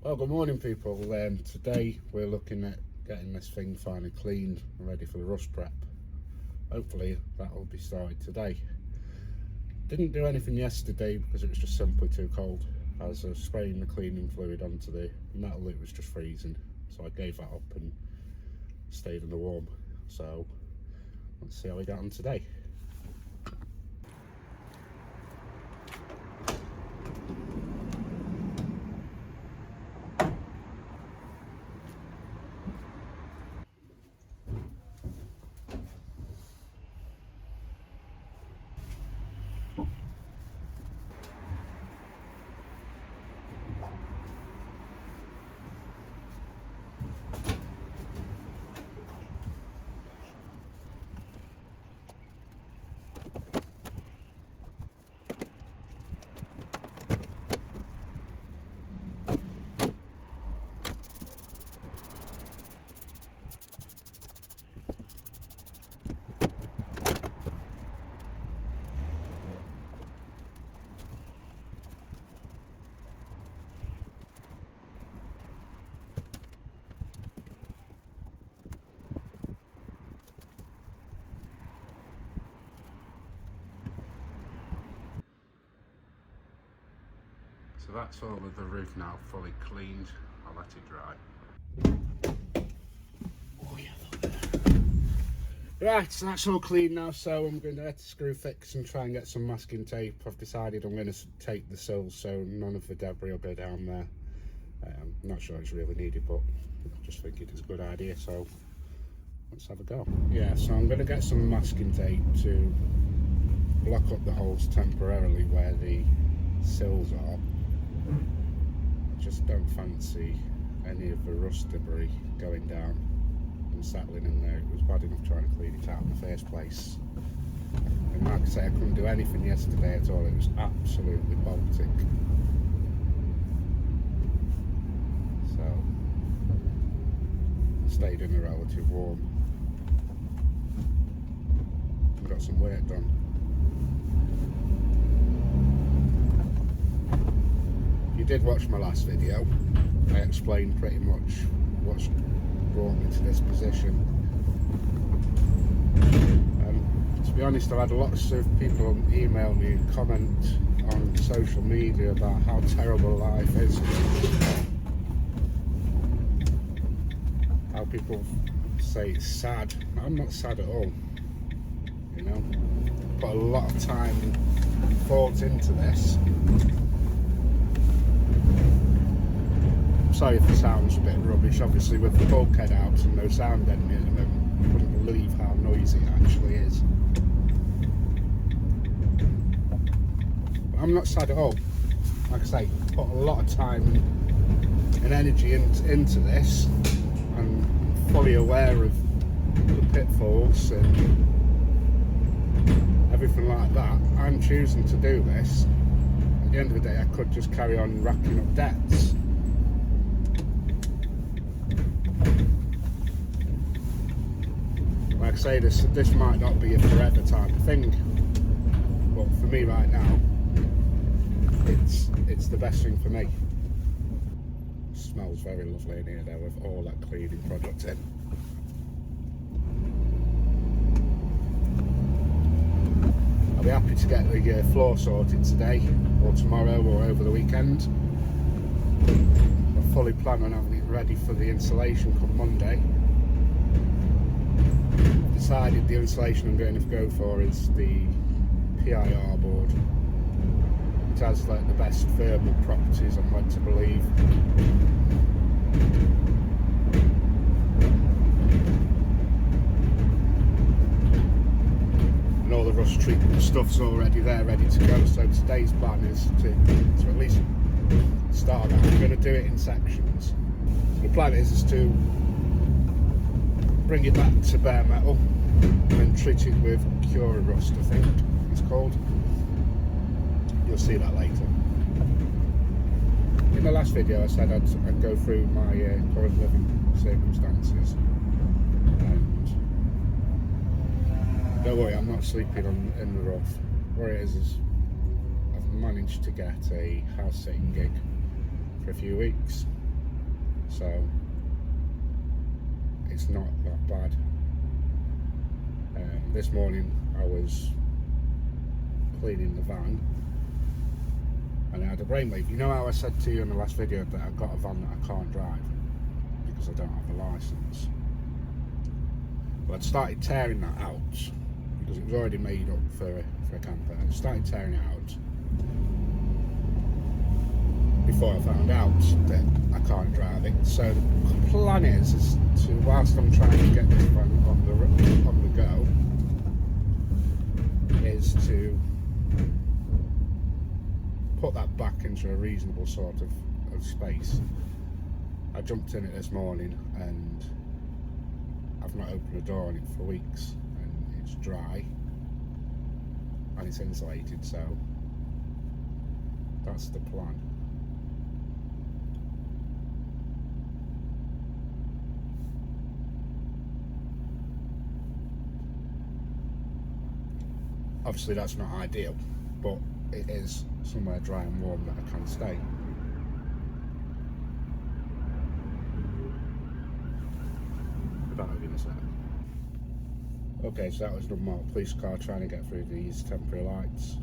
Well, good morning people. Today we're looking at getting this thing finally cleaned and ready for the rust prep. Hopefully that will be started today. Didn't do anything yesterday because it was just simply too cold. As I was spraying the cleaning fluid onto the metal, it was just freezing, so I gave that up and stayed in the warm. So let's see how we get on today. So that's all of the roof now fully cleaned. I'll let it dry. Oh yeah, right, so that's all clean now, so I'm going to head to screw fix and try and get some masking tape. I've decided I'm going to tape the sills so none of the debris will go down there. I'm not sure it's really needed, but I just think it's a good idea, so let's have a go. Yeah, so I'm going to get some masking tape to block up the holes temporarily where the sills are. I just don't fancy any of the rust debris going down and settling in there. It was bad enough trying to clean it out in the first place. And like I say, I couldn't do anything yesterday at all. It was absolutely Baltic. So, stayed in a relative warm. Got some work done. If you did watch my last video, I explained pretty much what's brought me to this position. To be honest, I've had lots of people email me and comment on social media about how terrible life is. How people say it's sad. I'm not sad at all. You know, put a lot of time and thought into this. Sorry if the sound's a bit rubbish. Obviously, with the bulkhead out and no sound in it, you wouldn't believe how noisy it actually is. But I'm not sad at all. Like I say, put a lot of time and energy into this, and fully aware of the pitfalls and everything like that. I'm choosing to do this. At the end of the day, I could just carry on racking up debts. Like I say, this might not be a forever type of thing, but for me right now, it's the best thing for me. It smells very lovely in here though, with all that cleaning product in. I'll be happy to get the floor sorted today, or tomorrow, or over the weekend. I fully plan on having it ready for the installation come Monday. Decided the insulation I'm going to go for is the PIR board. It has like the best thermal properties, I'm led to believe. And all the rust treatment stuff's already there, ready to go. So today's plan is to at least start that. I'm going to do it in sections. So the plan is to bring it back to bare metal and then treat it with Cura Rust, I think it's called. You'll see that later. In the last video I said I'd go through my current living circumstances, and don't worry, I'm not sleeping in the rough. What it is I've managed to get a house sitting gig for a few weeks. so it's not that bad. This morning I was cleaning the van and I had a brainwave. You know how I said to you in the last video that I've got a van that I can't drive because I don't have a licence? Well, I'd started tearing that out because it was already made up for a camper. I started tearing it out before I found out that I can't drive it. So the plan is to, whilst I'm trying to get this van on the go, is to put that back into a reasonable sort of space. I jumped in it this morning and I've not opened the door on it for weeks, and it's dry and it's insulated, so that's the plan. Obviously that's not ideal, but it is somewhere dry and warm that I can stay. About in a second. Okay, so that was normal police car trying to get through these temporary lights.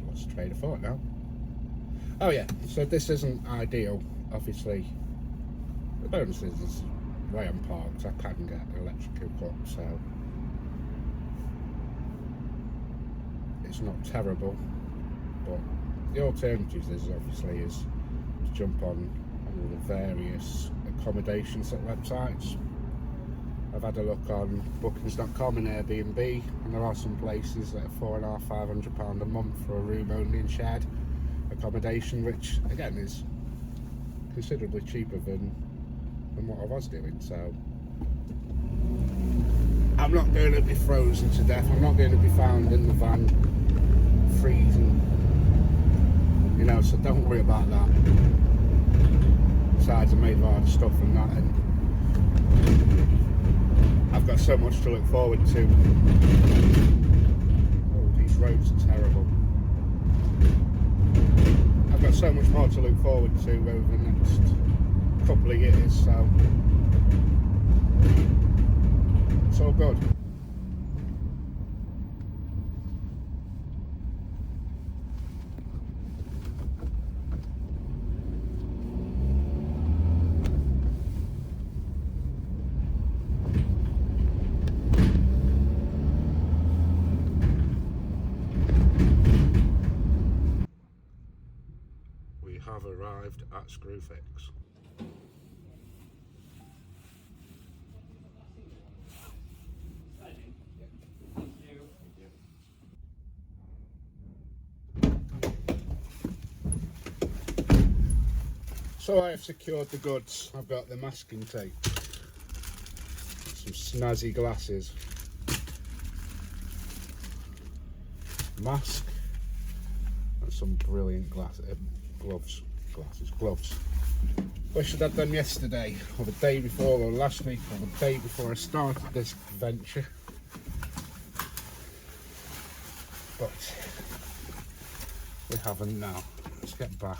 What's the train of thought now? Oh yeah, so this isn't ideal, obviously. The bonus is where I'm parked, I can get an electric hookup, so it's not terrible, but the alternative is obviously to jump on all the various accommodation websites. I've had a look on bookings.com and Airbnb, and there are some places that are £450–500 a month for a room only and shared accommodation, which again is considerably cheaper than what I was doing. So I'm not going to be frozen to death. I'm not going to be found in the van freezing, you know, so don't worry about that. Besides, I'm made of hard stuff and that, and I've got so much to look forward to. Oh, these roads are terrible. I've got so much more to look forward to over the next couple of years, so it's all good. We have arrived at Screwfix. So I have secured the goods. I've got the masking tape, some snazzy glasses, mask, and some brilliant gloves. Wish I'd had them yesterday, or the day before, or last week, or the day before I started this venture. But we haven't now. Let's get back.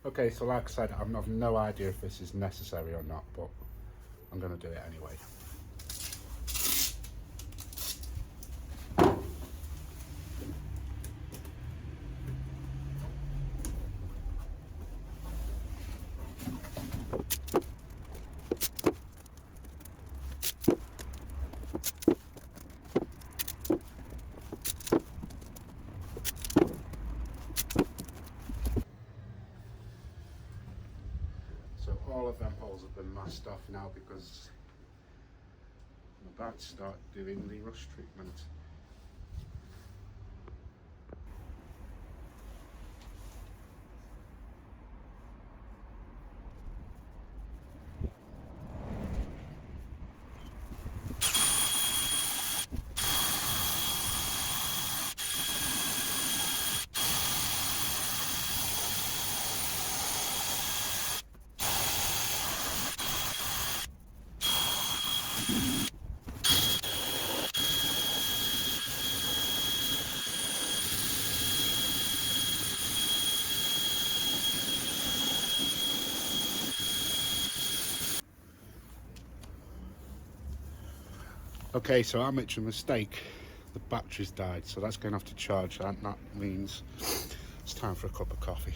Okay, so like I said, I've no idea if this is necessary or not, but I'm going to do it anyway. All of them holes have been masked off now because I'm about to start doing the rust treatment. Okay, so I made a mistake. The battery's died, so that's going to have to charge that. That means it's time for a cup of coffee.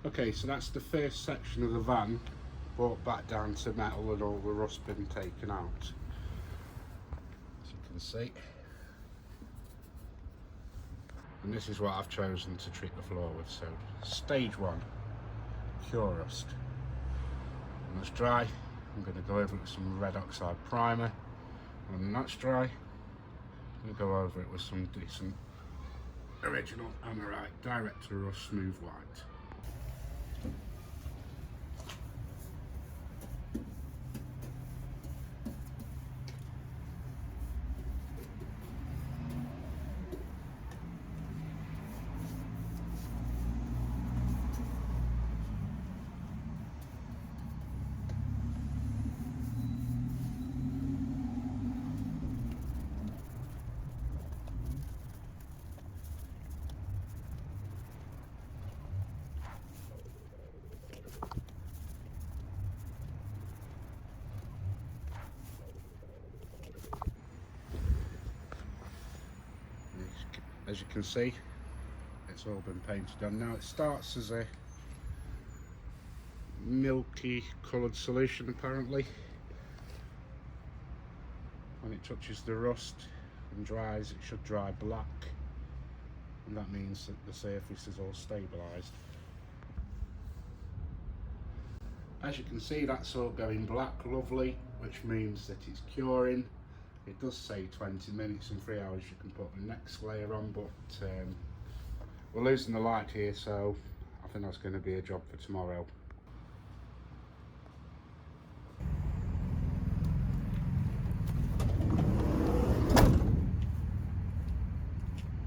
Okay, so that's the first section of the van brought back down to metal and all the rust been taken out, as you can see. And this is what I've chosen to treat the floor with. So stage 1, cure rust. When that's dry, I'm going to go over it with some red oxide primer. When that's dry, I'm going to go over it with some decent original Amorite direct to rust smooth white. As you can see, it's all been painted on. Now it starts as a milky coloured solution apparently. When it touches the rust and dries, it should dry black, and that means that the surface is all stabilised. As you can see, that's all going black, lovely, which means that it's curing. It does say 20 minutes and 3 hours you can put the next layer on, but we're losing the light here, so I think that's going to be a job for tomorrow.